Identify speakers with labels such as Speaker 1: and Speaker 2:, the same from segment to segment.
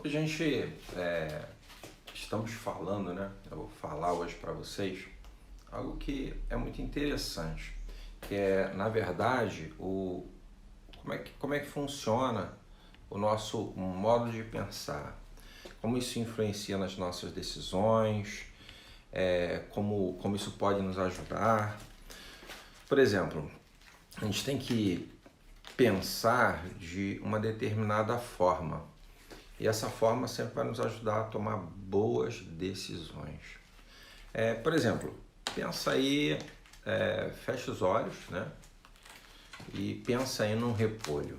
Speaker 1: Hoje a gente estamos falando, né? Eu vou falar hoje para vocês algo que é muito interessante, que é, na verdade, como é que funciona o nosso modo de pensar, como isso influencia nas nossas decisões, como isso pode nos ajudar. Por exemplo, a gente tem que pensar de uma determinada forma. E essa forma sempre vai nos ajudar a tomar boas decisões. Por exemplo, pensa aí, fecha os olhos, né? E pensa aí num repolho.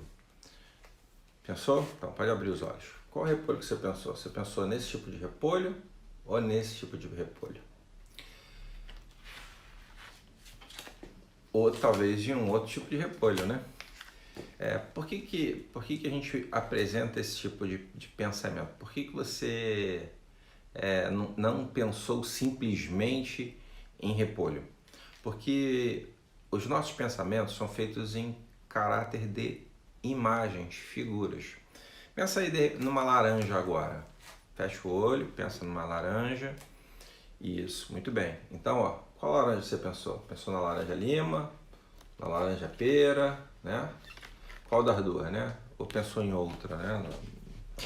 Speaker 1: Pensou? Então pode abrir os olhos. Qual repolho que você pensou? Você pensou nesse tipo de repolho ou nesse tipo de repolho? Ou talvez de um outro tipo de repolho, né? Por que que a gente apresenta esse tipo de pensamento? Por que que você não pensou simplesmente em repolho? Porque os nossos pensamentos são feitos em caráter de imagens, figuras. Pensa aí numa laranja agora. Fecha o olho, pensa numa laranja. Isso, muito bem. Então, ó, qual laranja você pensou? Pensou na laranja lima, na laranja pera, né? Qual das duas, né? Ou pensou em outra, né?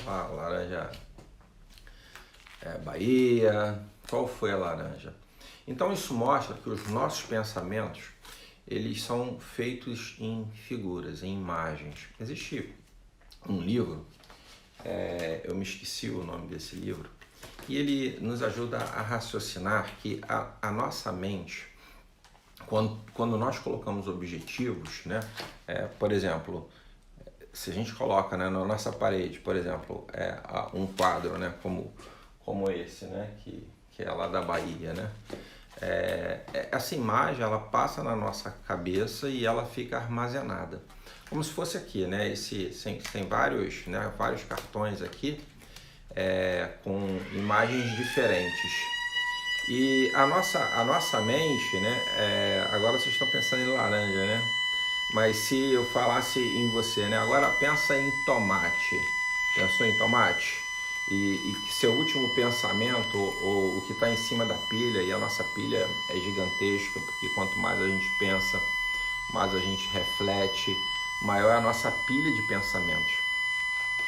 Speaker 1: Laranja Bahia. Qual foi a laranja? Então isso mostra que os nossos pensamentos, eles são feitos em figuras, em imagens. Existe um livro, eu me esqueci o nome desse livro, e ele nos ajuda a raciocinar que a nossa mente, quando nós colocamos objetivos, né? Por exemplo, se a gente coloca, né, na nossa parede, por exemplo, um quadro, né, como esse, né, que é lá da Bahia, né? Essa imagem ela passa na nossa cabeça e ela fica armazenada, como se fosse aqui, né? Tem vários, né, vários cartões aqui com imagens diferentes. E a nossa mente, né? Agora vocês estão pensando em laranja, né? Mas se eu falasse em você, né? Agora pensa em tomate. Pensou em tomate? E que seu último pensamento, ou o que está em cima da pilha, e a nossa pilha é gigantesca, porque quanto mais a gente pensa, mais a gente reflete, maior é a nossa pilha de pensamentos.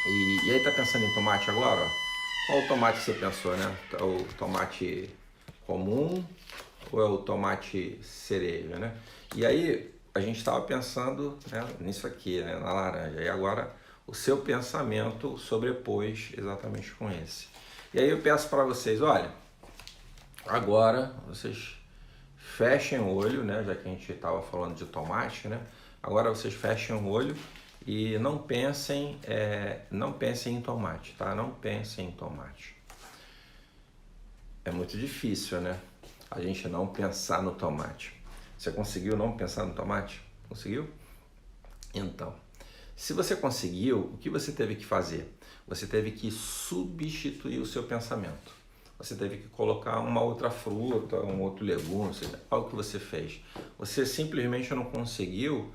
Speaker 1: E aí tá pensando em tomate agora, ó? Qual o tomate que você pensou, né? O tomate comum ou é o tomate cereja, né? E aí a gente estava pensando, né, nisso aqui, né, na laranja. E agora o seu pensamento sobrepôs exatamente com esse. E aí eu peço para vocês, olha, agora vocês fechem o olho, né, já que a gente estava falando de tomate, né? Agora vocês fechem o olho e não pensem em tomate, tá? Não pensem em tomate. É muito difícil, né? A gente não pensar no tomate. Você conseguiu não pensar no tomate? Conseguiu? Então, se você conseguiu, o que você teve que fazer? Você teve que substituir o seu pensamento. Você teve que colocar uma outra fruta, um outro legume, seja, algo que você fez. Você simplesmente não conseguiu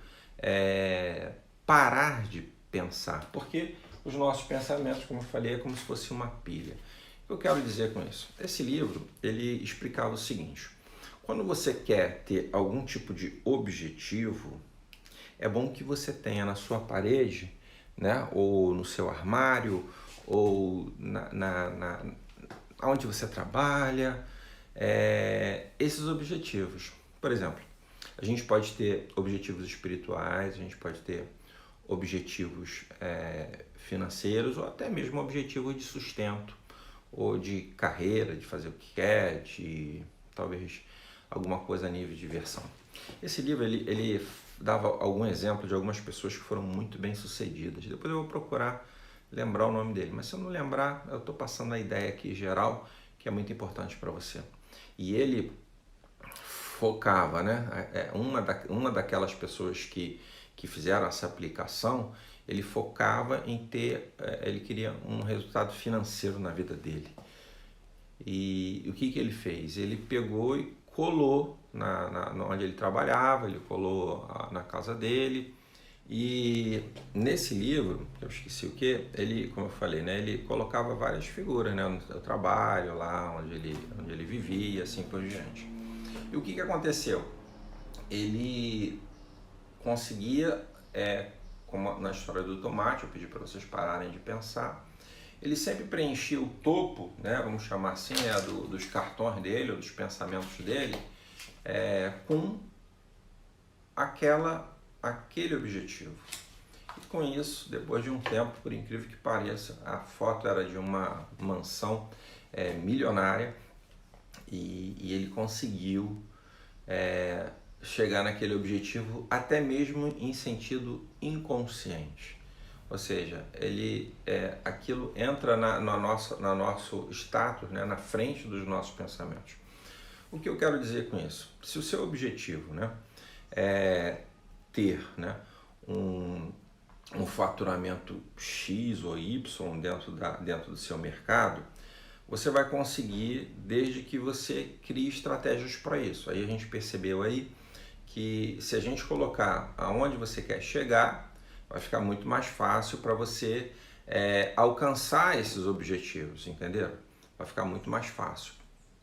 Speaker 1: parar de pensar, porque os nossos pensamentos, como eu falei, é como se fosse uma pilha. O que eu quero dizer com isso? Esse livro, ele explicava o seguinte: quando você quer ter algum tipo de objetivo, é bom que você tenha na sua parede, né, ou no seu armário, ou onde você trabalha, esses objetivos. Por exemplo, a gente pode ter objetivos espirituais, a gente pode ter objetivos financeiros, ou até mesmo objetivos de sustento, ou de carreira, de fazer o que quer, de talvez alguma coisa a nível de diversão. Esse livro ele dava algum exemplo de algumas pessoas que foram muito bem sucedidas. Depois eu vou procurar lembrar o nome dele, mas se eu não lembrar, eu estou passando a ideia aqui geral, que é muito importante para você. E ele focava, né? Uma daquelas pessoas que fizeram essa aplicação, ele focava em ele queria um resultado financeiro na vida dele. E o que ele fez? Ele pegou e colou onde ele trabalhava, ele colou na casa dele, E nesse livro, eu esqueci o que, ele, como eu falei, né, ele colocava várias figuras, né, no seu trabalho, lá onde ele vivia, assim por diante. E o que aconteceu? Ele conseguia, como na história do tomate, eu pedi para vocês pararem de pensar, ele sempre preenchia o topo, né, vamos chamar assim, né, dos cartões dele, ou dos pensamentos dele, com aquele objetivo. E com isso, depois de um tempo, por incrível que pareça, a foto era de uma mansão milionária e ele conseguiu chegar naquele objetivo até mesmo em sentido inconsciente. Ou seja, aquilo entra no nosso status, né, na frente dos nossos pensamentos. O que eu quero dizer com isso? Se o seu objetivo, né, é ter, né, um faturamento X ou Y dentro do seu mercado, você vai conseguir desde que você crie estratégias para isso. Aí a gente percebeu aí que se a gente colocar aonde você quer chegar, vai ficar muito mais fácil para você alcançar esses objetivos, entenderam? Vai ficar muito mais fácil.